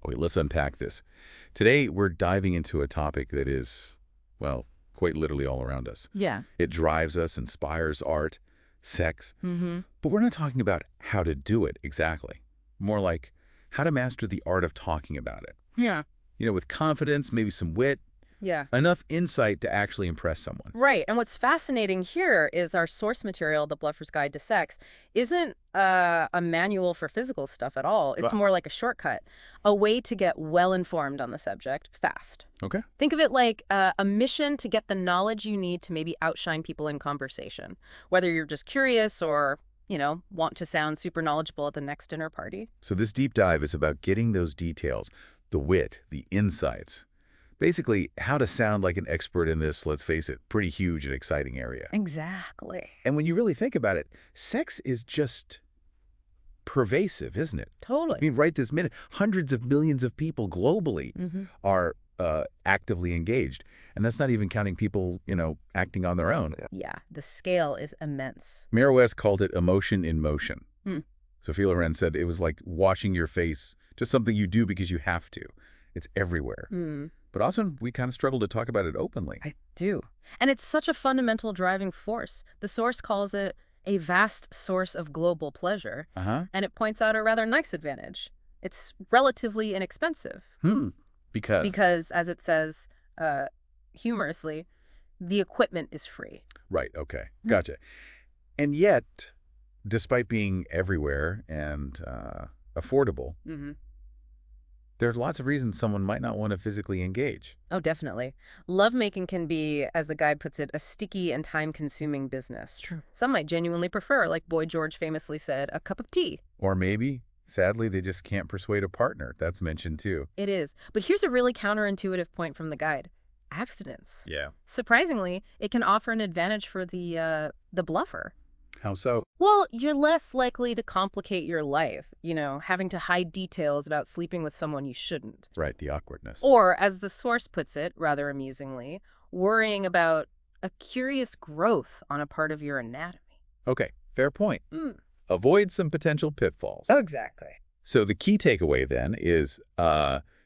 Okay, let's unpack this. Today, we're diving into a topic that is, well, quite literally all around us. Yeah. It drives us, inspires art, sex. Mm-hmm. But we're not talking about how to do it exactly. More like how to master the art of talking about it. Yeah. With confidence, maybe some wit, Yeah. enough insight to actually impress someone. Right. And what's fascinating here is our source material, The Bluffer's Guide to Sex, isn't a manual for physical stuff at all. It's Wow. more like a shortcut, a way to get well-informed on the subject fast. Okay. Think of it like a mission to get the knowledge you need to maybe outshine people in conversation, whether you're just curious or, want to sound super knowledgeable at the next dinner party. So this deep dive is about getting those details, the wit, the insights. Basically, how to sound like an expert in this, let's face it, pretty huge and exciting area. Exactly. And when you really think about it, sex is just pervasive, isn't it? Totally. I mean, right this minute, hundreds of millions of people globally Mm-hmm. are actively engaged. And that's not even counting people, acting on their own. Yeah, the scale is immense. Mayor West called it emotion in motion. Hmm. Sophia Loren said it was like washing your face, just something you do because you have to. It's everywhere. Mm. But often we kind of struggle to talk about it openly. I do. And it's such a fundamental driving force. The source calls it a vast source of global pleasure, Uh-huh. and it points out a rather nice advantage. It's relatively inexpensive because, as it says humorously, the equipment is free. Right, okay. Gotcha. And yet, despite being everywhere and affordable, Mm-hmm. there are lots of reasons someone might not want to physically engage. Oh, definitely. Lovemaking can be, as the guide puts it, a sticky and time-consuming business. True. Some might genuinely prefer, like Boy George famously said, a cup of tea. Or maybe, sadly, they just can't persuade a partner. That's mentioned too. It is. But here's a really counterintuitive point from the guide. Abstinence. Yeah. Surprisingly, it can offer an advantage for the bluffer. How so? Well, you're less likely to complicate your life, having to hide details about sleeping with someone you shouldn't. Right, the awkwardness. Or, as the source puts it, rather amusingly, worrying about a curious growth on a part of your anatomy. Okay, fair point. Mm. Avoid some potential pitfalls. Exactly. So the key takeaway then is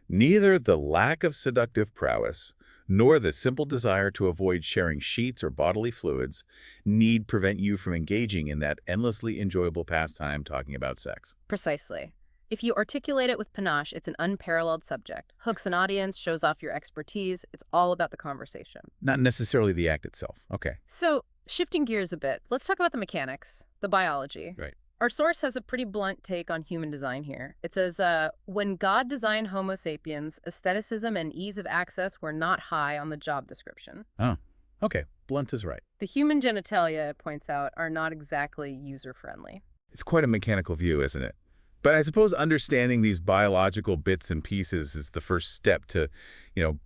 neither the lack of seductive prowess nor the simple desire to avoid sharing sheets or bodily fluids need prevent you from engaging in that endlessly enjoyable pastime talking about sex. Precisely. If you articulate it with panache, it's an unparalleled subject. Hooks an audience, shows off your expertise. It's all about the conversation. Not necessarily the act itself. Okay. So, shifting gears a bit, let's talk about the mechanics, the biology. Right. Our source has a pretty blunt take on human design here. It says, when God designed Homo sapiens, aestheticism and ease of access were not high on the job description. Oh, okay. Blunt is right. The human genitalia, it points out, are not exactly user-friendly. It's quite a mechanical view, isn't it? But I suppose understanding these biological bits and pieces is the first step to,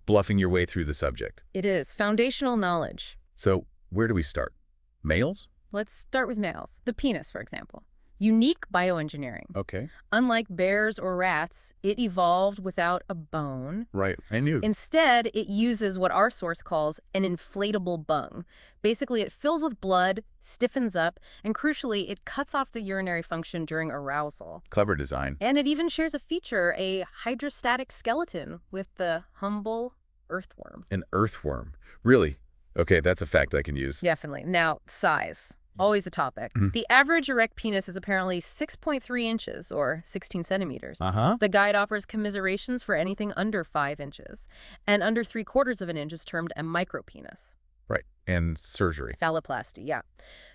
bluffing your way through the subject. It is foundational knowledge. So where do we start? Males? Let's start with males. The penis, for example. Unique bioengineering. Okay. Unlike bears or rats, it evolved without a bone. Right. I knew. Instead, it uses what our source calls an inflatable bung. Basically, it fills with blood, stiffens up, and crucially, it cuts off the urinary function during arousal. Clever design. And it even shares a feature, a hydrostatic skeleton, with the humble earthworm. An earthworm. Really? Okay, that's a fact I can use. Definitely. Now, size. Always a topic. The average erect penis is apparently 6.3 inches, or 16 centimeters. Uh-huh. The guide offers commiserations for anything under 5 inches, and under 3/4 of an inch is termed a micropenis. Right. And surgery. Phalloplasty, yeah.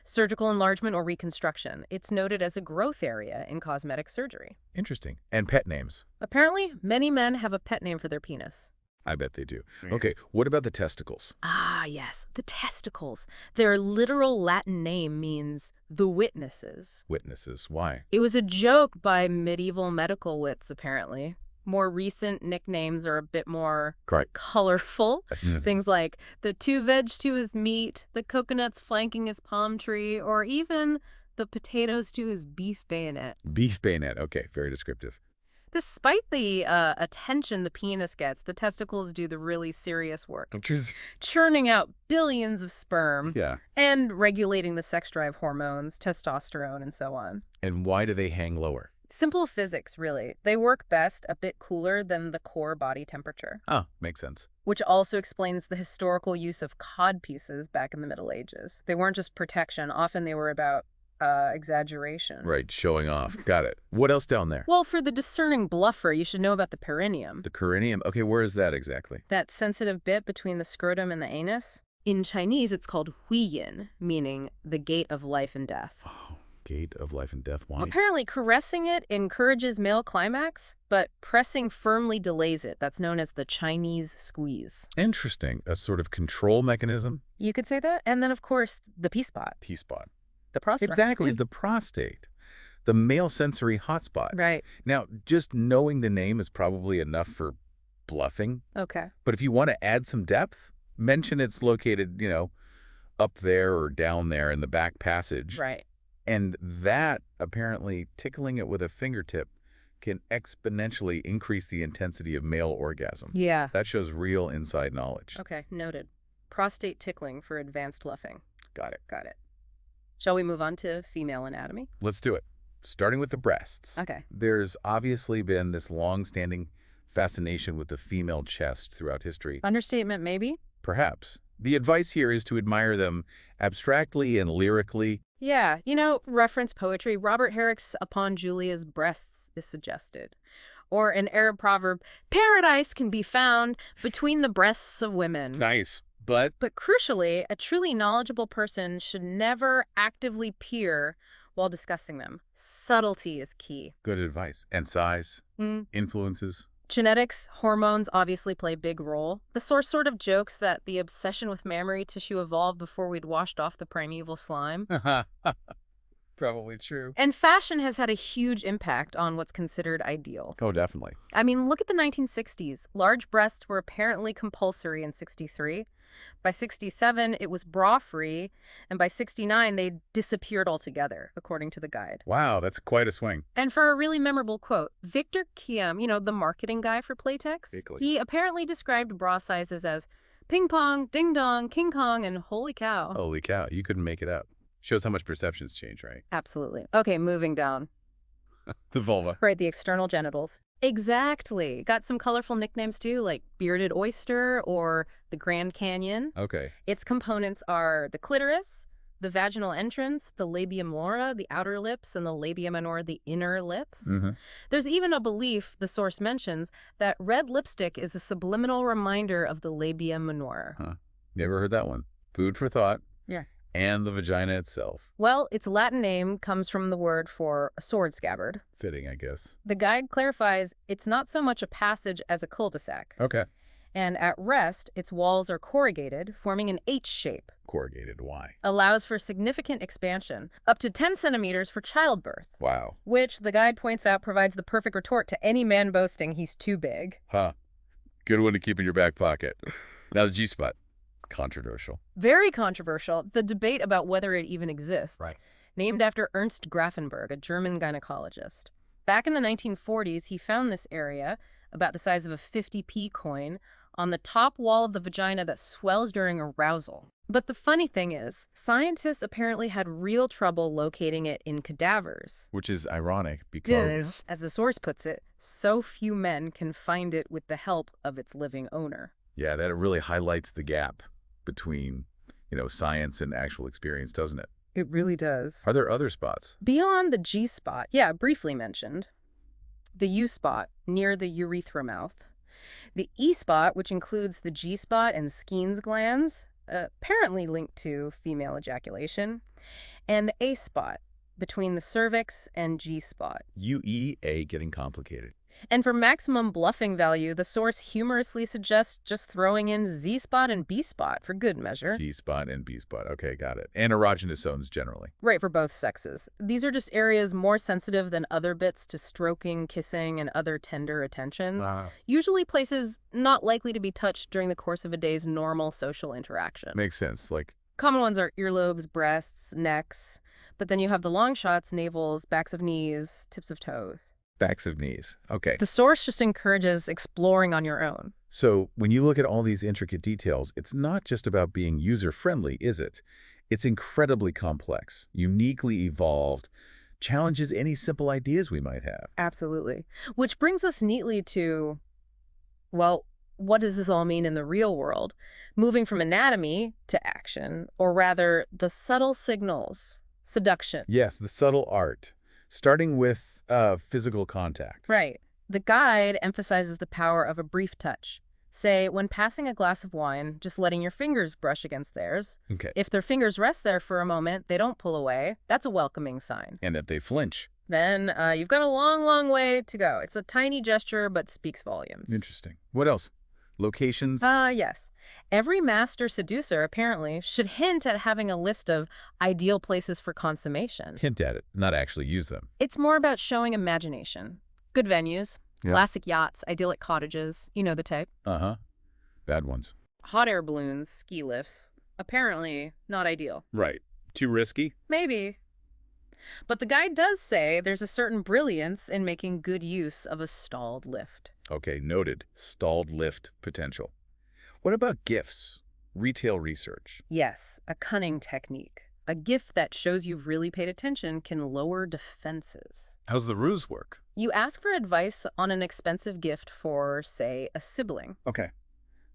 Surgical enlargement or reconstruction. It's noted as a growth area in cosmetic surgery. Interesting. And pet names. Apparently, many men have a pet name for their penis. I bet they do. Okay, what about the testicles? Ah, yes, the testicles. Their literal Latin name means the witnesses. Witnesses. Why? It was a joke by medieval medical wits, apparently. More recent nicknames are a bit more Correct. colorful. Things like the 2 veg to his meat, the coconuts flanking his palm tree, or even the potatoes to his beef bayonet. Beef bayonet. Okay, very descriptive. Despite the attention the penis gets, the testicles do the really serious work, churning out billions of sperm Yeah. and regulating the sex drive hormones, testosterone, and so on. And why do they hang lower? Simple physics, really. They work best a bit cooler than the core body temperature, Oh, makes sense. which also explains the historical use of cod pieces back in the Middle Ages. They weren't just protection. Often they were about exaggeration. Right, showing off. Got it. What else down there? Well, for the discerning bluffer, you should know about the perineum. The perineum. Okay, where is that exactly? That sensitive bit between the scrotum and the anus. In Chinese, it's called huiyin, meaning the gate of life and death. Oh, gate of life and death. Why? Apparently, caressing it encourages male climax, but pressing firmly delays it. That's known as the Chinese squeeze. Interesting. A sort of control mechanism? You could say that. And then, of course, the P-spot, T-spot. the prostate. Exactly, the prostate. The male sensory hotspot. Right. Now, just knowing the name is probably enough for bluffing. Okay. But if you want to add some depth, mention it's located, up there or down there in the back passage. Right. And that, apparently, tickling it with a fingertip can exponentially increase the intensity of male orgasm. Yeah. That shows real inside knowledge. Okay, noted. Prostate tickling for advanced luffing. Got it. Got it. Shall we move on to female anatomy? Let's do it. Starting with the breasts. Okay. There's obviously been this long-standing fascination with the female chest throughout history. Understatement, maybe? Perhaps. The advice here is to admire them abstractly and lyrically. Yeah, reference poetry. Robert Herrick's Upon Julia's Breasts is suggested. Or an Arab proverb, paradise can be found between the breasts of women. Nice. But crucially, a truly knowledgeable person should never actively peer while discussing them. Subtlety is key. good advice. And size, influences. Genetics, hormones obviously play a big role. The source sort of jokes that the obsession with mammary tissue evolved before we'd washed off the primeval slime. Probably true. And fashion has had a huge impact on what's considered ideal. Oh, definitely. I mean, look at the 1960s. Large breasts were apparently compulsory in 63. By 67, it was bra-free, and by 69, they disappeared altogether, according to the guide. Wow, that's quite a swing. And for a really memorable quote, Victor Kiem, the marketing guy for Playtex, Bigly. he apparently described bra sizes as ping pong, ding dong, king kong, and holy cow. Holy cow, you couldn't make it up. Shows how much perceptions change, right? Absolutely. Okay, moving down. The vulva. Right, the external genitals. Exactly. Got some colorful nicknames too, like Bearded Oyster or the Grand Canyon. Okay. Its components are the clitoris, the vaginal entrance, the labia majora, the outer lips, and the labia minora, the inner lips. There's even a belief, the source mentions, that red lipstick is a subliminal reminder of the labia minora. Huh. Never heard that one. Food for thought. Yeah. And the vagina itself. Well, its Latin name comes from the word for a sword scabbard. Fitting, I guess. The guide clarifies it's not so much a passage as a cul-de-sac. Okay. And at rest, its walls are corrugated, forming an H shape. Corrugated, why? Allows for significant expansion, up to 10 centimeters for childbirth. Wow. Which, the guide points out, provides the perfect retort to any man boasting he's too big. Huh. Good one to keep in your back pocket. Now the G-spot. Controversial. Very controversial. The debate about whether it even exists. Right. Named after Ernst Grafenberg, a German gynecologist. Back in the 1940s, he found this area, about the size of a 50p coin, on the top wall of the vagina that swells during arousal. But the funny thing is, scientists apparently had real trouble locating it in cadavers. Which is ironic because... As the source puts it, so few men can find it with the help of its living owner. Yeah, that really highlights the gap between, science and actual experience, doesn't it? It really does. Are there other spots? Beyond the G-spot, briefly mentioned, the U-spot near the urethra mouth, the E-spot, which includes the G-spot and Skene's glands, apparently linked to female ejaculation, and the A-spot between the cervix and G-spot. UEA getting complicated. And for maximum bluffing value, the source humorously suggests just throwing in Z-spot and B-spot for good measure. G-spot and B-spot. Okay, got it. And erogenous zones generally. Right, for both sexes. These are just areas more sensitive than other bits to stroking, kissing, and other tender attentions. Usually places not likely to be touched during the course of a day's normal social interaction. Makes sense. Like, common ones are earlobes, breasts, necks. But then you have the long shots, navels, backs of knees, tips of toes. backs of knees. Okay. The source just encourages exploring on your own. So when you look at all these intricate details, it's not just about being user-friendly, is it? It's incredibly complex, uniquely evolved challenges any simple ideas we might have. Absolutely. Which brings us neatly to, well, what does this all mean in the real world? Moving from anatomy to action, or rather, the subtle signals. Seduction. Yes, the subtle art, starting with physical contact. Right. The guide emphasizes the power of a brief touch. Say, when passing a glass of wine, just letting your fingers brush against theirs. Okay. If their fingers rest there for a moment, they don't pull away, that's a welcoming sign. And that they flinch. Then you've got a long, long way to go. It's a tiny gesture, but speaks volumes. Interesting. What else? Locations? Yes. Every master seducer, apparently, should hint at having a list of ideal places for consummation. Hint at it, not actually use them. It's more about showing imagination. Good venues, classic yachts, idyllic cottages, you know the type. Uh-huh. Bad ones. Hot air balloons, ski lifts, apparently not ideal. Right. Too risky? Maybe. But the guide does say there's a certain brilliance in making good use of a stalled lift. Okay, noted. Stalled lift potential. What about gifts? Retail research. Yes, a cunning technique. A gift that shows you've really paid attention can lower defenses. How's the ruse work? You ask for advice on an expensive gift for, say, a sibling. Okay.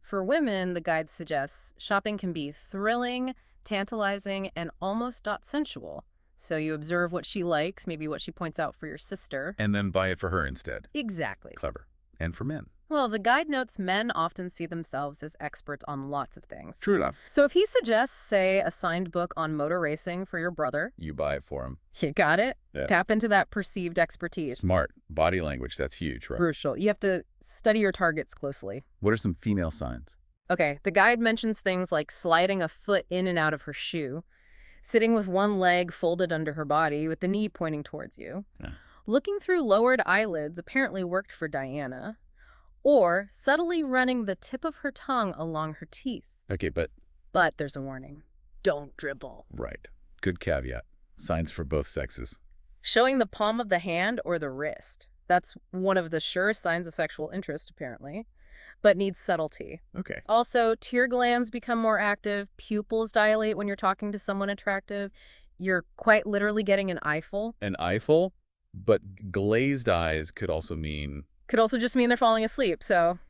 For women, the guide suggests shopping can be thrilling, tantalizing, and almost sensual. So you observe what she likes, maybe what she points out for your sister. And then buy it for her instead. Exactly. Clever. And for men. Well, the guide notes men often see themselves as experts on lots of things. True enough. So if he suggests, say, a signed book on motor racing for your brother, You buy it for him. you got it? Yeah. Tap into that perceived expertise. Smart. Body language, that's huge, right? Crucial. You have to study your targets closely. What are some female signs? Okay, the guide mentions things like sliding a foot in and out of her shoe, sitting with one leg folded under her body with the knee pointing towards you. Yeah. Looking through lowered eyelids apparently worked for Diana. Or subtly running the tip of her tongue along her teeth. Okay, but... But there's a warning. Don't dribble. Right. Good caveat. Signs for both sexes. Showing the palm of the hand or the wrist. That's one of the surest signs of sexual interest, apparently, but needs subtlety. Okay. Also, tear glands become more active, pupils dilate when you're talking to someone attractive. You're quite literally getting an eyeful. An eyeful? But glazed eyes could also mean... Could also just mean they're falling asleep, so,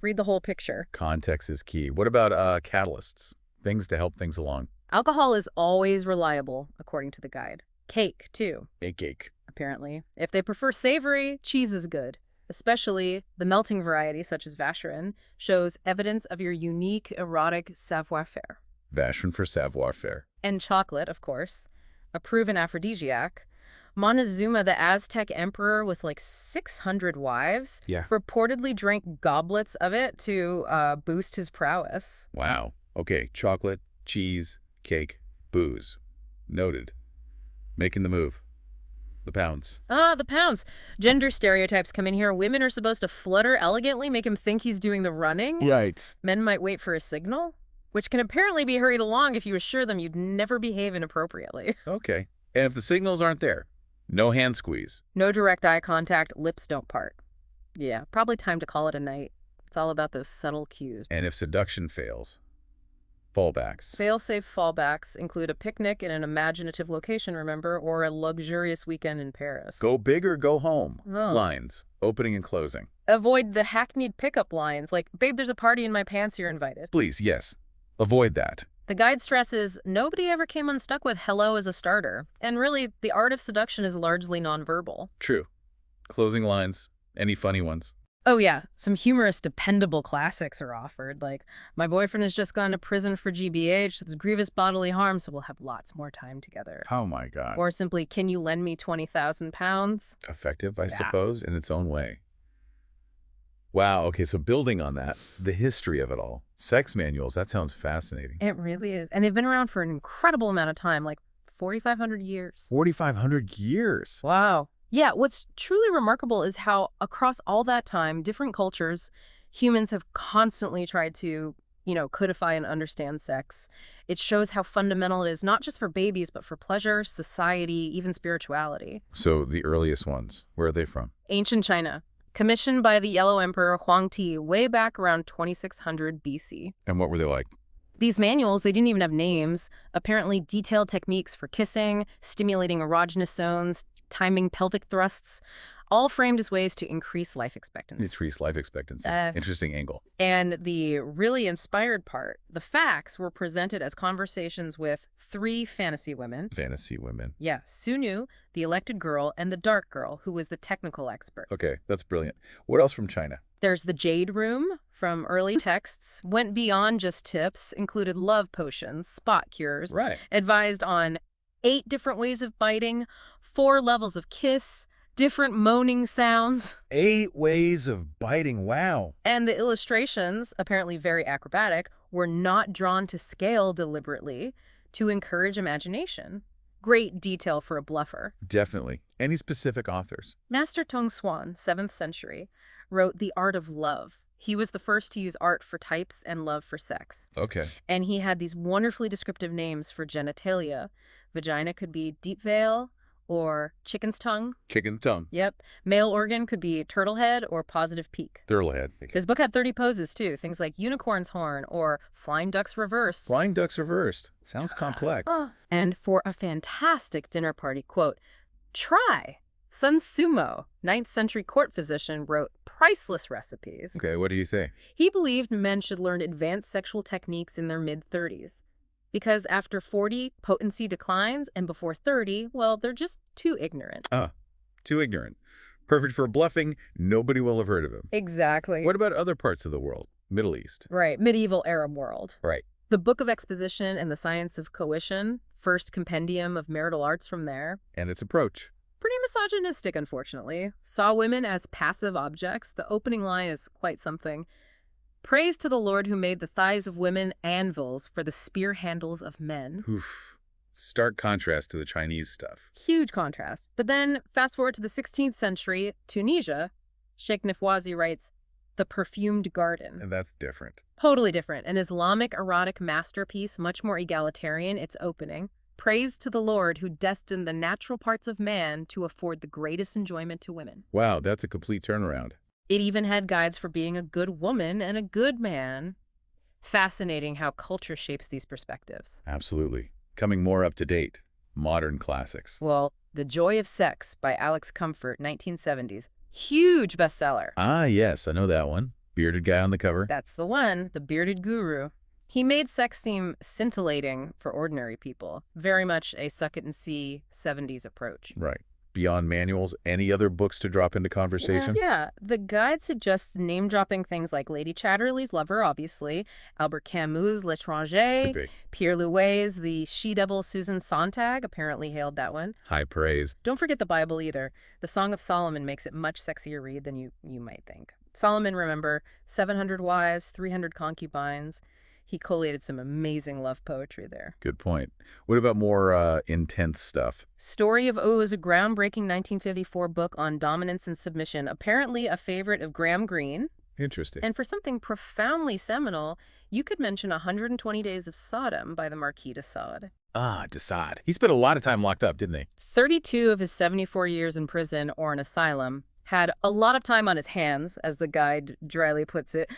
read the whole picture. Context is key. What about catalysts? Things to help things along. Alcohol is always reliable, according to the guide. Cake, too. A cake. Apparently. If they prefer savory, cheese is good. Especially the melting variety, such as Vacherin, shows evidence of your unique erotic savoir-faire. Vacherin for savoir-faire. And chocolate, of course, a proven aphrodisiac. Montezuma, the Aztec emperor with like 600 wives, reportedly drank goblets of it to boost his prowess. Wow. Okay, chocolate, cheese, cake, booze. Noted. Making the move. The pounds. The pounds. Gender stereotypes come in here. Women are supposed to flutter elegantly, make him think he's doing the running. Right. Men might wait for a signal, which can apparently be hurried along if you assure them you'd never behave inappropriately. Okay. And if the signals aren't there? No hand squeeze. No direct eye contact, lips don't part. Yeah, probably time to call it a night. It's all about those subtle cues. And if seduction fails? Fallbacks. Fail-safe fallbacks include a picnic in an imaginative location, remember, or a luxurious weekend in Paris. Go big or go home. Oh. Lines. Opening and closing. Avoid the hackneyed pickup lines like, babe, there's a party in my pants, you're invited. Please, yes. Avoid that. The guide stresses nobody ever came unstuck with hello as a starter. And really, the art of seduction is largely nonverbal. True. Closing lines. Any funny ones? Oh yeah, some humorous, dependable classics are offered, like, my boyfriend has just gone to prison for GBH, it's grievous bodily harm, so we'll have lots more time together. Oh my God. Or simply, can you lend me 20,000 pounds? Effective, I suppose, in its own way. Wow, okay, so building on that, the history of it all. Sex manuals, that sounds fascinating. It really is. And they've been around for an incredible amount of time, like 4,500 years. 4,500 years? Wow. Yeah, what's truly remarkable is how across all that time, different cultures, humans have constantly tried to, codify and understand sex. It shows how fundamental it is, not just for babies, but for pleasure, society, even spirituality. So the earliest ones, where are they from? Ancient China, commissioned by the Yellow Emperor Huangti way back around 2600 BC. And what were they like? These manuals, they didn't even have names, apparently detailed techniques for kissing, stimulating erogenous zones, timing pelvic thrusts, all framed as ways to increase life expectancy. Increase life expectancy. Interesting angle. And the really inspired part, the facts were presented as conversations with 3 fantasy women. Fantasy women. Yeah, Sunu, the elected girl, and the dark girl, who was the technical expert. Okay, that's brilliant. What else from China? There's the Jade Room from early texts, went beyond just tips, included love potions, spot cures, Right. advised on 8 different ways of biting, 4 levels of kiss, different moaning sounds. 8 ways of biting. Wow. And the illustrations, apparently very acrobatic, were not drawn to scale deliberately to encourage imagination. Great detail for a bluffer. Definitely. Any specific authors? Master Tong Xuan, 7th century, wrote The Art of Love. He was the first to use art for types and love for sex. Okay. And he had these wonderfully descriptive names for genitalia. Vagina could be deep veil or chicken's tongue. Chicken's tongue. Yep. Male organ could be turtle head or positive peak. Turtle head. This book had 30 poses, too. Things like unicorn's horn or flying ducks reversed. Flying ducks reversed. Sounds complex. And for a fantastic dinner party, quote, try. Sun Sumo, 9th century court physician, wrote priceless recipes. Okay, what do you say? He believed men should learn advanced sexual techniques in their mid-30s. Because after 40, potency declines, and before 30, well, they're just too ignorant. Too ignorant. Perfect for bluffing. Nobody will have heard of him. Exactly. What about other parts of the world? Middle East. Right, medieval Arab world. Right. The Book of Exposition and the Science of Coition, first compendium of marital arts from there. And its approach. Pretty misogynistic, unfortunately. Saw women as passive objects. The opening line is quite something. Praise to the Lord who made the thighs of women anvils for the spear handles of men. Oof. Stark contrast to the Chinese stuff. Huge contrast. But then, fast forward to the 16th century, Tunisia, Sheikh Nafwazi writes, The Perfumed Garden. And that's different. Totally different. An Islamic erotic masterpiece, much more egalitarian, its opening. Praise to the Lord who destined the natural parts of man to afford the greatest enjoyment to women. Wow, that's a complete turnaround. It even had guides for being a good woman and a good man. Fascinating how culture shapes these perspectives. Absolutely. Coming more up to date. Modern classics. Well, The Joy of Sex by Alex Comfort, 1970s. Huge bestseller. Ah, yes, I know that one. Bearded guy on the cover. That's the one, the bearded guru. He made sex seem scintillating for ordinary people. Very much a suck-it-and-see 70s approach. Right. Beyond manuals, any other books to drop into conversation? Yeah. The guide suggests name-dropping things like Lady Chatterley's Lover, obviously, Albert Camus' L'Étranger, Pierre Louet's The She-Devil Susan Sontag, apparently hailed that one. High praise. Don't forget the Bible either. The Song of Solomon makes it much sexier read than you might think. Solomon, remember, 700 wives, 300 concubines. He collated some amazing love poetry there. Good point. What about more intense stuff? Story of O is a groundbreaking 1954 book on dominance and submission, apparently a favorite of Graham Greene. Interesting. And for something profoundly seminal, you could mention 120 Days of Sodom by the Marquis de Sade. Ah, de Sade. He spent a lot of time locked up, didn't he? 32 of his 74 years in prison or an asylum. Had a lot of time on his hands, as the guide dryly puts it.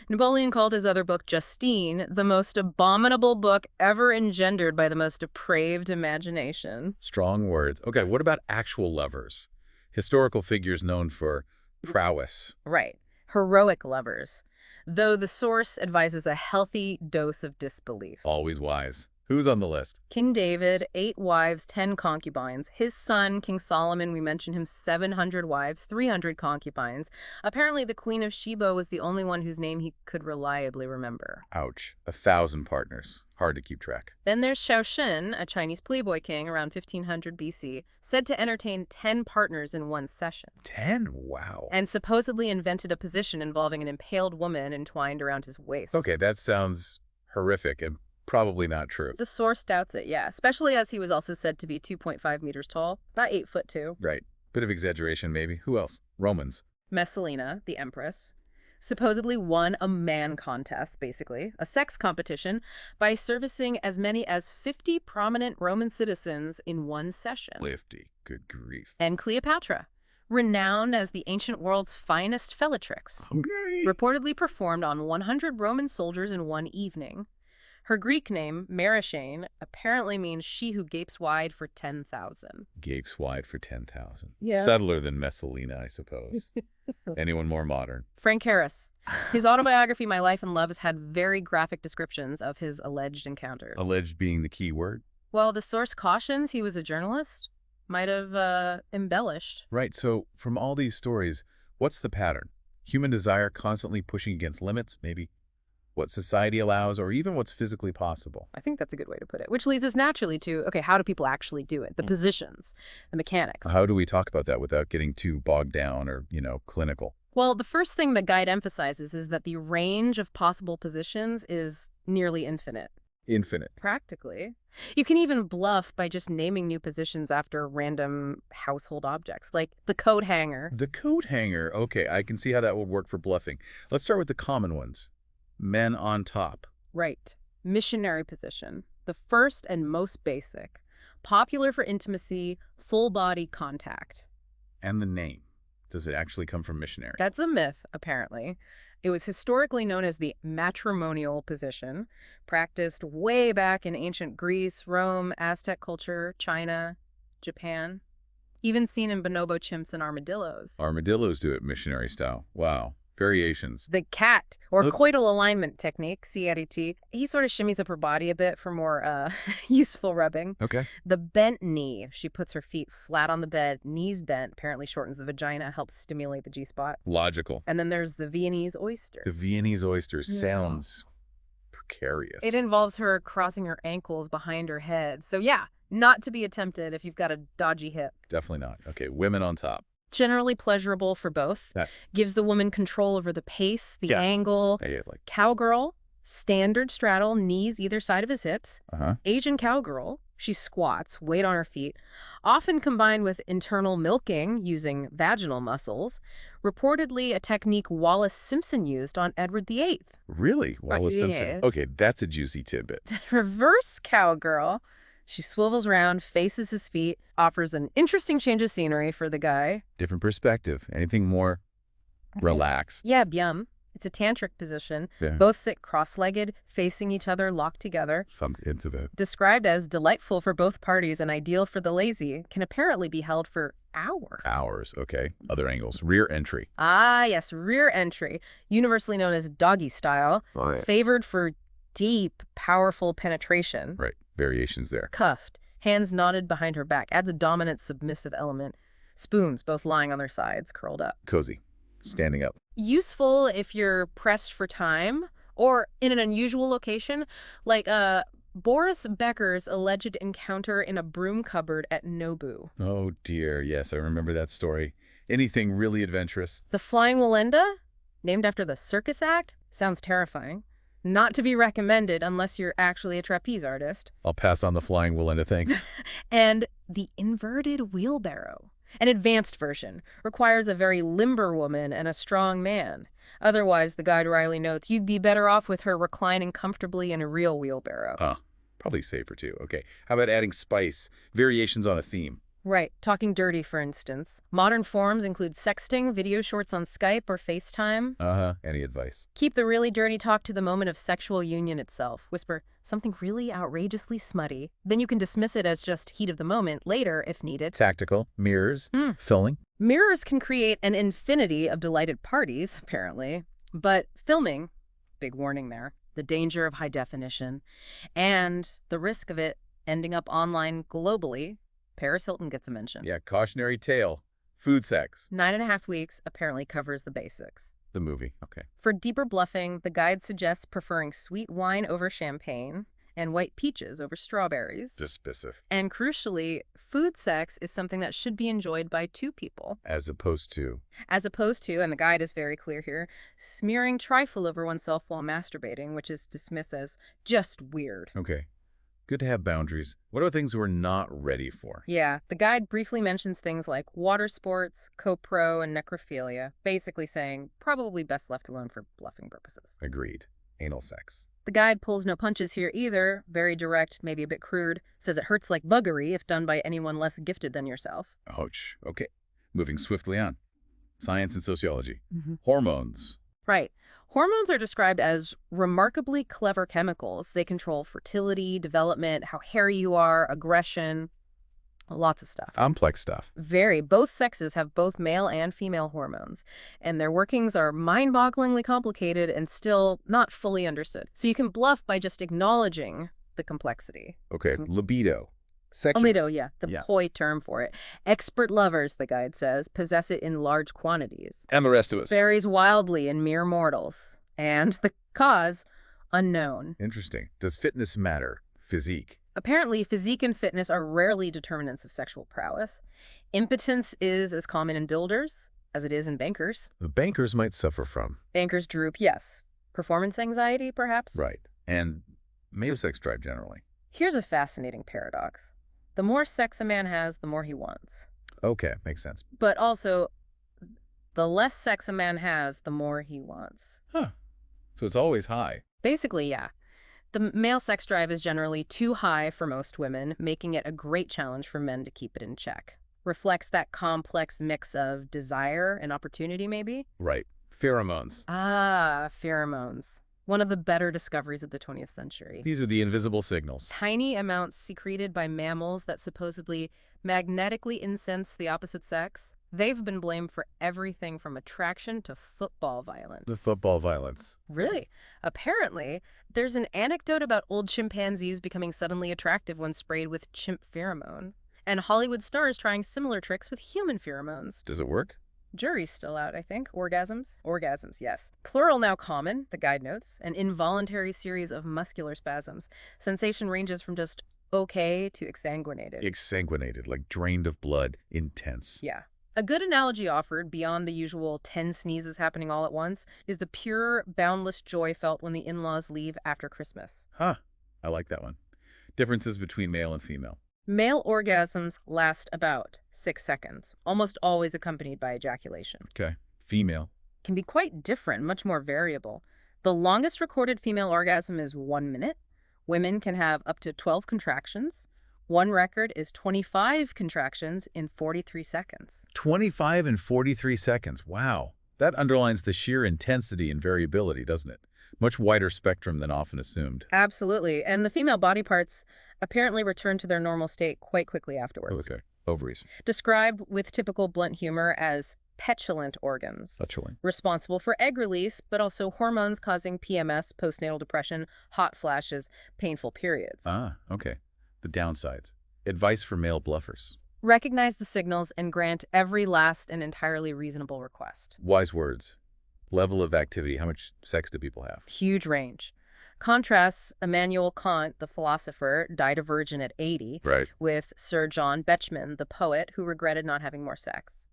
Napoleon called his other book, Justine, the most abominable book ever engendered by the most depraved imagination. Strong words. Okay, what about actual lovers? Historical figures known for prowess. Right. Heroic lovers. Though the source advises a healthy dose of disbelief. Always wise. Who's on the list? King David, 8 wives, 10 concubines. His son, King Solomon, we mentioned him, 700 wives, 300 concubines. Apparently, the Queen of Sheba was the only one whose name he could reliably remember. Ouch. 1,000 partners. Hard to keep track. Then there's Shaoxin, a Chinese playboy king around 1500 BC, said to entertain 10 partners in one session. 10? Wow. And supposedly invented a position involving an impaled woman entwined around his waist. Okay, that sounds horrific and probably not true. The source doubts it, yeah. Especially as he was also said to be 2.5 meters tall, about 8'2". Right. Bit of exaggeration, maybe. Who else? Romans. Messalina, the empress, supposedly won a man contest, basically, a sex competition, by servicing as many as 50 prominent Roman citizens in one session. 50. Good grief. And Cleopatra, renowned as the ancient world's finest fellatrix, Okay. reportedly performed on 100 Roman soldiers in one evening. Her Greek name, Marishane, apparently means she who gapes wide for 10,000. Gapes wide for 10,000. Yeah. Subtler than Messalina, I suppose. Anyone more modern? Frank Harris. His autobiography, My Life and Love, has had very graphic descriptions of his alleged encounters. Alleged being the key word? Well, the source cautions he was a journalist. Might have embellished. Right, so from all these stories, what's the pattern? Human desire constantly pushing against limits, maybe? What society allows, or even what's physically possible? I think that's a good way to put it. Which leads us naturally to, okay, how do people actually do it? The positions, the mechanics. How do we talk about that without getting too bogged down or, clinical? Well, the first thing the guide emphasizes is that the range of possible positions is nearly infinite. Infinite. Practically. You can even bluff by just naming new positions after random household objects, like the coat hanger. The coat hanger. Okay, I can see how that would work for bluffing. Let's start with the common ones. Men on top. Right. Missionary position. The first and most basic. Popular for intimacy, full body contact. And the name. Does it actually come from missionary? That's a myth, apparently. It was historically known as the matrimonial position, practiced way back in ancient Greece, Rome, Aztec culture, China, Japan. Even seen in bonobo chimps and armadillos. Armadillos do it missionary style. Wow. Variations. The cat, or Look. coital alignment technique, CRT, he sort of shimmies up her body a bit for more useful rubbing. Okay. The bent knee, she puts her feet flat on the bed, knees bent, apparently shortens the vagina, helps stimulate the G-spot. Logical. And then there's the Viennese oyster. The Viennese oyster Yeah. sounds precarious. It involves her crossing her ankles behind her head. So yeah, not to be attempted if you've got a dodgy hip. Definitely not. Okay, women on top. Generally pleasurable for both. That- Gives the woman control over the pace, the Yeah. angle. Like, Cowgirl, standard straddle, knees either side of his hips. Asian cowgirl, she squats, weight on her feet, often combined with internal milking using vaginal muscles. Reportedly a technique Wallace Simpson used on Edward VIII. Really? Wallace yeah. Simpson. Okay, that's a juicy tidbit. Reverse cowgirl, she swivels around, faces his feet, offers an interesting change of scenery for the guy. Different perspective. Anything more relaxed? Yeah, byum. It's a tantric position. Yeah. Both sit cross-legged, facing each other, locked together. Sounds intimate. Described as delightful for both parties and ideal for the lazy, can apparently be held for hours. Hours, okay. Other angles. Rear entry. Ah, yes, rear entry, universally known as doggy style, favored for deep, powerful penetration. Right. Variations there. Cuffed, hands knotted behind her back, adds a dominant submissive element. Spoons, both lying on their sides, curled up. Cozy. Standing up. Useful if you're pressed for time or in an unusual location, like Boris Becker's alleged encounter in a broom cupboard at Nobu. Oh, dear. Yes, I remember that story. Anything really adventurous? The Flying Walenda, named after the circus act, sounds terrifying. Not to be recommended unless you're actually a trapeze artist. I'll pass on the flying Walenda, thanks. And the inverted wheelbarrow. An advanced version requires a very limber woman and a strong man. Otherwise, the guide Riley notes, you'd be better off with her reclining comfortably in a real wheelbarrow. Probably safer too. Okay. How about adding spice? Variations on a theme. Right. Talking dirty, for instance. Modern forms include sexting, video shorts on Skype or FaceTime. Any advice? Keep the really dirty talk to the moment of sexual union itself. Whisper something really outrageously smutty. Then you can dismiss it as just heat of the moment later if needed. Tactical. Mirrors. Filming. Mirrors can create an infinity of delighted parties, apparently. But filming, big warning there, the danger of high definition, and the risk of it ending up online globally. Paris Hilton gets a mention. Yeah, cautionary tale. Food sex. 9.5 weeks apparently covers the basics. The movie. Okay. For deeper bluffing, the guide suggests preferring sweet wine over champagne and white peaches over strawberries. Dismissive. And crucially, food sex is something that should be enjoyed by two people. As opposed to, and the guide is very clear here, smearing trifle over oneself while masturbating, which is dismissed as just weird. Okay. Good to have boundaries. What are things we're not ready for? Yeah, the guide briefly mentions things like water sports, copro, and necrophilia, basically saying probably best left alone for bluffing purposes. Agreed. Anal sex. The guide pulls no punches here either, very direct, maybe a bit crude, says it hurts like buggery if done by anyone less gifted than yourself. Ouch. Okay. Moving swiftly on. Science and sociology. Hormones. Right. Hormones are described as remarkably clever chemicals. They control fertility, development, how hairy you are, aggression, lots of stuff. Complex stuff. Very. Both sexes have both male and female hormones, and their workings are mind-bogglingly complicated and still not fully understood. So you can bluff by just acknowledging the complexity. Okay, libido. Sexual. Libido, yeah, the poi term for it. Expert lovers, the guide says, possess it in large quantities. And the rest of us. Varies wildly in mere mortals. And the cause, unknown. Interesting. Does fitness matter? Physique. Apparently, physique and fitness are rarely determinants of sexual prowess. Impotence is as common in builders as it is in bankers. The bankers might suffer from. Bankers droop, yes. Performance anxiety, perhaps? Right. And male sex drive generally. Here's a fascinating paradox. The more sex a man has, the more he wants. Okay, makes sense. But also, the less sex a man has, the more he wants. Huh. So it's always high. Basically, yeah. The male sex drive is generally too high for most women, making it a great challenge for men to keep it in check. Reflects that complex mix of desire and opportunity, maybe? Right. Pheromones. Ah, pheromones. One of the better discoveries of the 20th century. These are the invisible signals. Tiny amounts secreted by mammals that supposedly magnetically incense the opposite sex. They've been blamed for everything from attraction to football violence. The football violence. Really? Apparently, there's an anecdote about old chimpanzees becoming suddenly attractive when sprayed with chimp pheromone, and Hollywood stars trying similar tricks with human pheromones. Does it work? Jury's still out, I think. Orgasms? Orgasms, yes. Plural now common, the guide notes, an involuntary series of muscular spasms. Sensation ranges from just okay to exsanguinated. Exsanguinated, like drained of blood, intense. Yeah. A good analogy offered, beyond the usual 10 sneezes happening all at once, is the pure, boundless joy felt when the in-laws leave after Christmas. Huh. I like that one. Differences between male and female. Male orgasms last about 6 seconds, almost always accompanied by ejaculation. Okay. Female. Can be quite different, much more variable. The longest recorded female orgasm is 1 minute. Women can have up to 12 contractions. One record is 25 contractions in 43 seconds. 25 and 43 seconds. Wow. That underlines the sheer intensity and variability, doesn't it? Much wider spectrum than often assumed. Absolutely. And the female body parts apparently return to their normal state quite quickly afterwards. Okay. Ovaries. Described with typical blunt humor as petulant organs. Petulant. Responsible for egg release, but also hormones causing PMS, postnatal depression, hot flashes, painful periods. Ah, okay. The downsides. Advice for male bluffers. Recognize the signals and grant every last and entirely reasonable request. Wise words. Level of activity. How much sex do people have? Huge range. Contrasts Immanuel Kant, the philosopher, died a virgin at 80, Right. with Sir John Betjeman, the poet, who regretted not having more sex.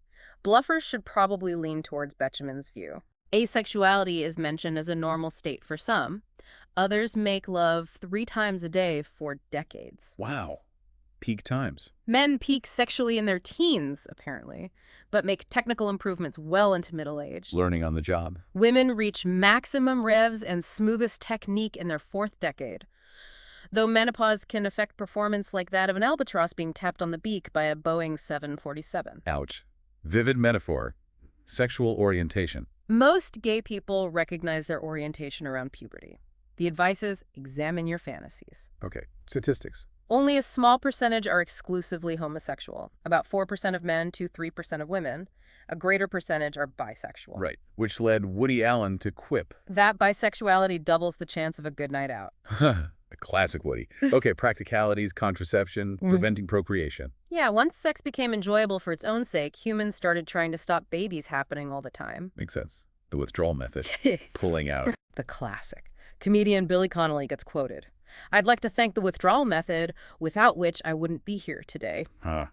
Bluffers should probably lean towards Betjeman's view. Asexuality is mentioned as a normal state for some. Others make love 3 times a day for decades. Wow. Peak times. Men peak sexually in their teens, apparently, but make technical improvements well into middle age. Learning on the job. Women reach maximum revs and smoothest technique in their 4th decade. Though menopause can affect performance like that of an albatross being tapped on the beak by a Boeing 747. Ouch. Vivid metaphor. Sexual orientation. Most gay people recognize their orientation around puberty. The advice is examine your fantasies. Okay. Statistics. Only a small percentage are exclusively homosexual. About 4% of men to 3% of women. A greater percentage are bisexual. Right. Which led Woody Allen to quip. That bisexuality doubles the chance of a good night out. A classic Woody. Okay, practicalities, contraception, preventing procreation. Yeah, once sex became enjoyable for its own sake, humans started trying to stop babies happening all the time. Makes sense. The withdrawal method. Pulling out. The classic. Comedian Billy Connolly gets quoted. I'd like to thank the withdrawal method, without which I wouldn't be here today. Huh.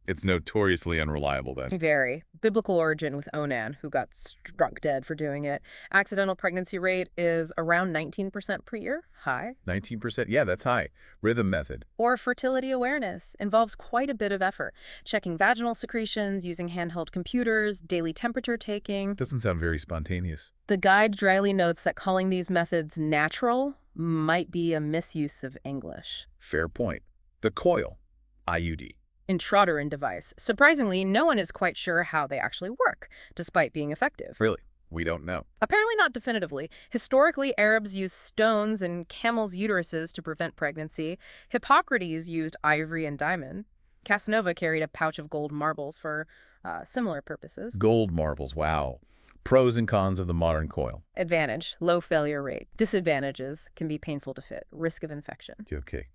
It's notoriously unreliable then. Very. Biblical origin with Onan, who got struck dead for doing it. Accidental pregnancy rate is around 19% per year. High. 19%? Yeah, that's high. Rhythm method. Or fertility awareness. Involves quite a bit of effort. Checking vaginal secretions, using handheld computers, daily temperature taking. Doesn't sound very spontaneous. The guide dryly notes that calling these methods natural might be a misuse of English. Fair point. The coil. IUD. Intrauterine device. Surprisingly, no one is quite sure how they actually work, despite being effective. Really? We don't know. Apparently not definitively. Historically, Arabs used stones and camels' uteruses to prevent pregnancy. Hippocrates used ivory and diamond. Casanova carried a pouch of gold marbles for similar purposes. Gold marbles, wow. Pros and cons of the modern coil. Advantage, low failure rate. Disadvantages, can be painful to fit. Risk of infection. Okay.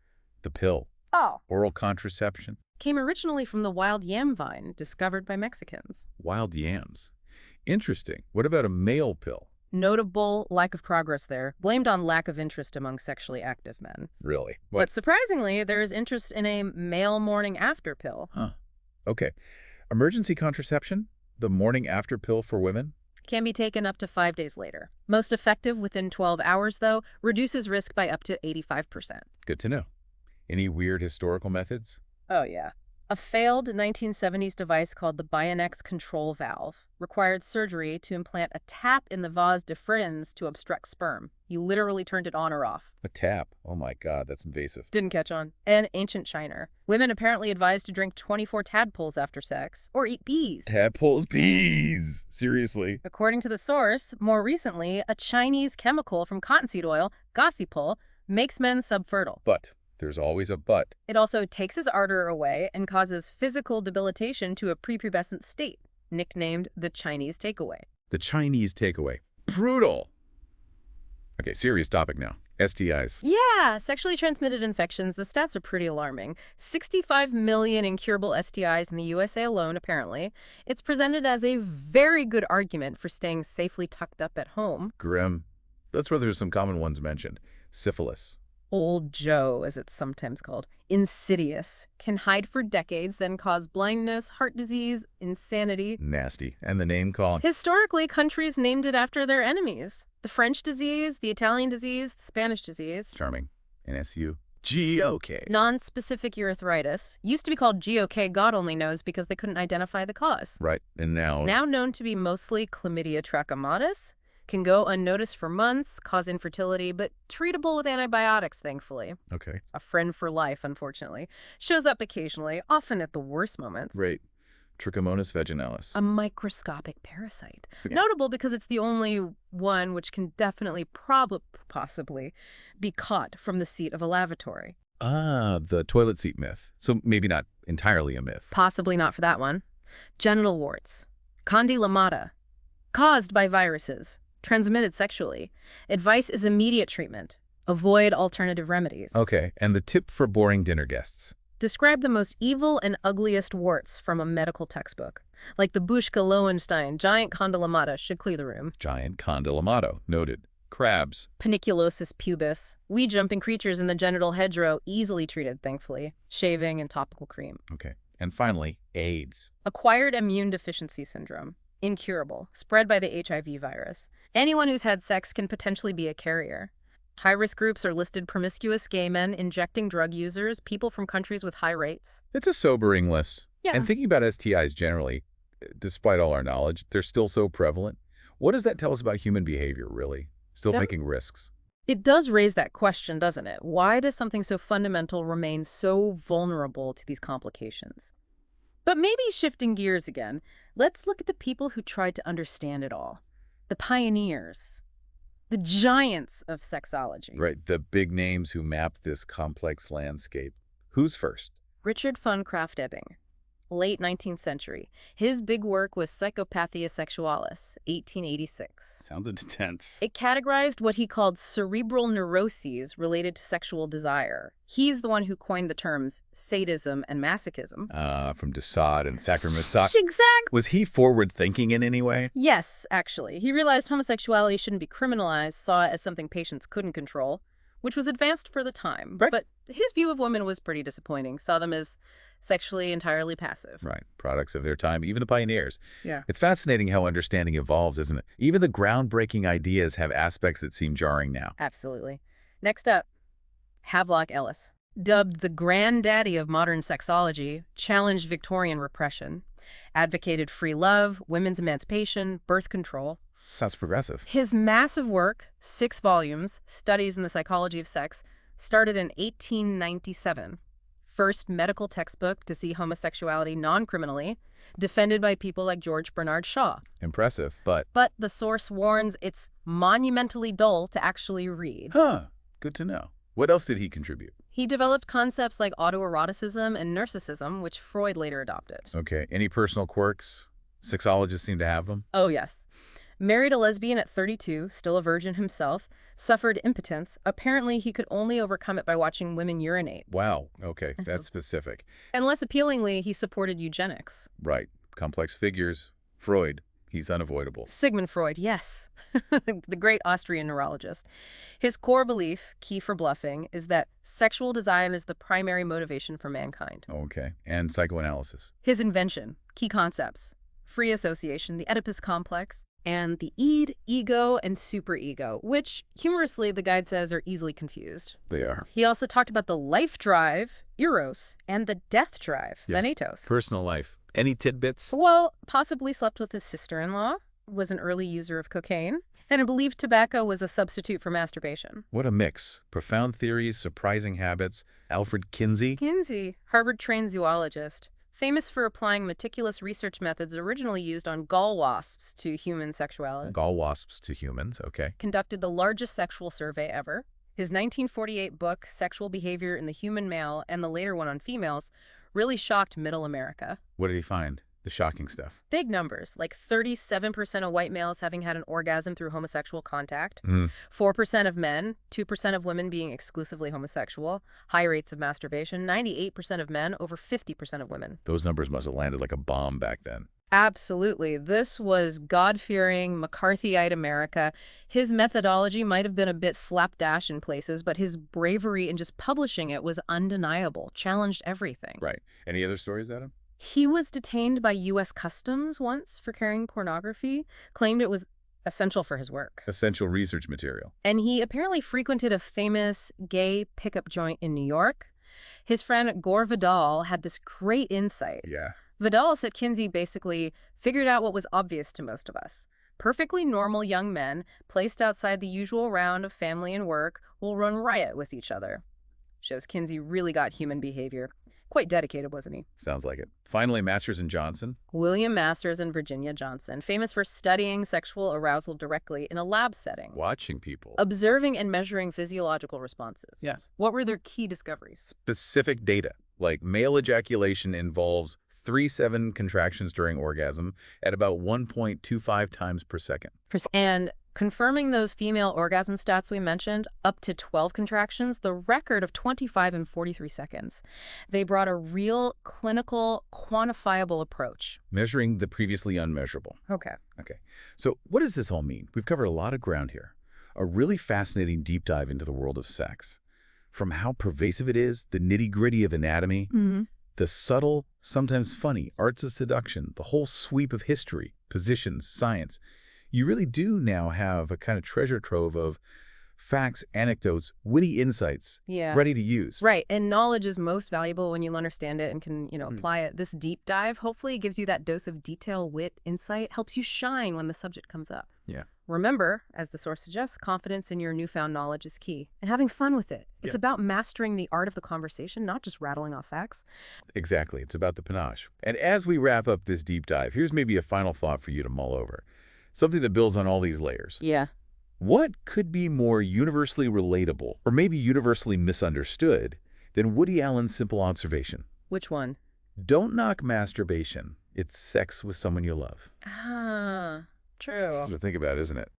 The pill. Oh. Oral contraception. Came originally from the wild yam vine, discovered by Mexicans. Wild yams. Interesting. What about a male pill? Notable lack of progress there, blamed on lack of interest among sexually active men. Really? But surprisingly, there is interest in a male morning after pill. Huh. Okay. Emergency contraception? The morning after pill for women? Can be taken up to 5 days later. Most effective within 12 hours, though, reduces risk by up to 85%. Good to know. Any weird historical methods? Oh, yeah. A failed 1970s device called the Bionex control valve required surgery to implant a tap in the vas deferens to obstruct sperm. You literally turned it on or off. A tap. Oh my God, that's invasive. Didn't catch on. And ancient China. Women apparently advised to drink 24 tadpoles after sex or eat bees. Tadpoles, bees. Seriously. According to the source, more recently, a Chinese chemical from cottonseed oil, gothipol, makes men subfertile. But there's always a but. It also takes his ardor away and causes physical debilitation to a prepubescent state, nicknamed the Chinese takeaway. The Chinese takeaway. Brutal. Okay, serious topic now. STIs. Yeah, sexually transmitted infections. The stats are pretty alarming. 65 million incurable STIs in the USA alone, apparently. It's presented as a very good argument for staying safely tucked up at home. Grim. That's where there's some common ones mentioned. Syphilis. Old Joe, as it's sometimes called, insidious, can hide for decades, then cause blindness, heart disease, insanity. Nasty. And the name calling. Historically, countries named it after their enemies. The French disease, the Italian disease, the Spanish disease. Charming. NSU. GOK. Non-specific urethritis. Used to be called GOK, God only knows, because they couldn't identify the cause. Right. And now... Now known to be mostly chlamydia trachomatis. Can go unnoticed for months, cause infertility, but treatable with antibiotics, thankfully. Okay. A friend for life, unfortunately. Shows up occasionally, often at the worst moments. Right. Trichomonas vaginalis. A microscopic parasite. Yeah. Notable because it's the only one which can definitely, possibly, be caught from the seat of a lavatory. Ah, the toilet seat myth. So maybe not entirely a myth. Possibly not for that one. Genital warts. Condylomata. Caused by viruses. Transmitted sexually. Advice is immediate treatment. Avoid alternative remedies. Okay, and the tip for boring dinner guests. Describe the most evil and ugliest warts from a medical textbook. Like the Bushka-Lowenstein giant condylomata should clear the room. Giant condylomato. Noted. Crabs. Paniculosis pubis. Wee-jumping creatures in the genital hedgerow, easily treated, thankfully. Shaving and topical cream. Okay. And finally, AIDS. Acquired immune deficiency syndrome. Incurable. Spread by the HIV virus. Anyone who's had sex can potentially be a carrier. High-risk groups are listed: promiscuous gay men, injecting drug users, people from countries with high rates. It's a sobering list. Yeah. And thinking about STIs generally, despite all our knowledge, they're still so prevalent. What does that tell us about human behavior, really? Still taking risks. It does raise that question, doesn't it? Why does something so fundamental remain so vulnerable to these complications? But maybe shifting gears again, let's look at the people who tried to understand it all. The pioneers. The giants of sexology. Right, the big names who mapped this complex landscape. Who's first? Richard von Krafft-Ebing, late 19th century. His big work was Psychopathia Sexualis, 1886. Sounds intense. It categorized what he called cerebral neuroses related to sexual desire. He's the one who coined the terms sadism and masochism. From de Sade and Sacher-Masoch. Exactly. Was he forward-thinking in any way? Yes, actually. He realized homosexuality shouldn't be criminalized, saw it as something patients couldn't control, which was advanced for the time. Right. But his view of women was pretty disappointing, saw them as sexually entirely passive. Right, products of their time, even the pioneers. Yeah. It's fascinating how understanding evolves, isn't it? Even the groundbreaking ideas have aspects that seem jarring now. Absolutely. Next up, Havelock Ellis. Dubbed the granddaddy of modern sexology, challenged Victorian repression, advocated free love, women's emancipation, birth control. Sounds progressive. His massive work, 6 volumes, Studies in the Psychology of Sex, started in 1897. first medical textbook to see homosexuality non-criminally, defended by people like George Bernard Shaw. Impressive, but... But the source warns it's monumentally dull to actually read. Huh. Good to know. What else did he contribute? He developed concepts like autoeroticism and narcissism, which Freud later adopted. Okay. Any personal quirks? Sexologists seem to have them. Oh, yes. Married a lesbian at 32, still a virgin himself, suffered impotence. Apparently, he could only overcome it by watching women urinate. Wow. Okay. That's specific. And less appealingly, he supported eugenics. Right. Complex figures. Freud. He's unavoidable. Sigmund Freud, yes. The great Austrian neurologist. His core belief, key for bluffing, is that sexual desire is the primary motivation for mankind. Okay. And psychoanalysis. His invention, key concepts, free association, the Oedipus complex, and the id, ego, and superego, which, humorously, the guide says are easily confused. They are. He also talked about the life drive, eros, and the death drive, thanatos. Personal life. Any tidbits? Well, possibly slept with his sister-in-law, was an early user of cocaine, and believed tobacco was a substitute for masturbation. What a mix. Profound theories, surprising habits. Alfred Kinsey. Kinsey, Harvard-trained zoologist, famous for applying meticulous research methods originally used on gall wasps to human sexuality. Gall wasps to humans, okay. Conducted the largest sexual survey ever. His 1948 book, Sexual Behavior in the Human Male, and the later one on females, really shocked middle America. What did he find? The shocking stuff. Big numbers, like 37% of white males having had an orgasm through homosexual contact, 4% of men, 2% of women being exclusively homosexual, high rates of masturbation, 98% of men, over 50% of women. Those numbers must have landed like a bomb back then. Absolutely. This was God-fearing, McCarthyite America. His methodology might have been a bit slapdash in places, but his bravery in just publishing it was undeniable, challenged everything. Right. Any other stories, Adam? He was detained by U.S. Customs once for carrying pornography, claimed it was essential for his work. Essential research material. And he apparently frequented a famous gay pickup joint in New York. His friend Gore Vidal had this great insight. Yeah. Vidal said Kinsey basically figured out what was obvious to most of us. Perfectly normal young men, placed outside the usual round of family and work, will run riot with each other. Shows Kinsey really got human behavior. Quite dedicated, wasn't he? Sounds like it. Finally, Masters and Johnson. William Masters and Virginia Johnson, famous for studying sexual arousal directly in a lab setting. Watching people. Observing and measuring physiological responses. Yes. What were their key discoveries? Specific data, like male ejaculation involves 3-7 contractions during orgasm at about 1.25 times per second. And confirming those female orgasm stats we mentioned, up to 12 contractions, the record of 25 and 43 seconds. They brought a real clinical, quantifiable approach. Measuring the previously unmeasurable. Okay. Okay. So what does this all mean? We've covered a lot of ground here. A really fascinating deep dive into the world of sex. From how pervasive it is, the nitty-gritty of anatomy, the subtle, sometimes funny arts of seduction, the whole sweep of history, positions, science. You really do now have a kind of treasure trove of facts, anecdotes, witty insights ready to use. Right. And knowledge is most valuable when you understand it and can, apply it. This deep dive hopefully gives you that dose of detail, wit, insight, helps you shine when the subject comes up. Yeah. Remember, as the source suggests, confidence in your newfound knowledge is key. And having fun with it. It's about mastering the art of the conversation, not just rattling off facts. Exactly. It's about the panache. And as we wrap up this deep dive, here's maybe a final thought for you to mull over. Something that builds on all these layers. Yeah. What could be more universally relatable, or maybe universally misunderstood, than Woody Allen's simple observation? Which one? Don't knock masturbation. It's sex with someone you love. Ah, true. Something to think about, isn't it?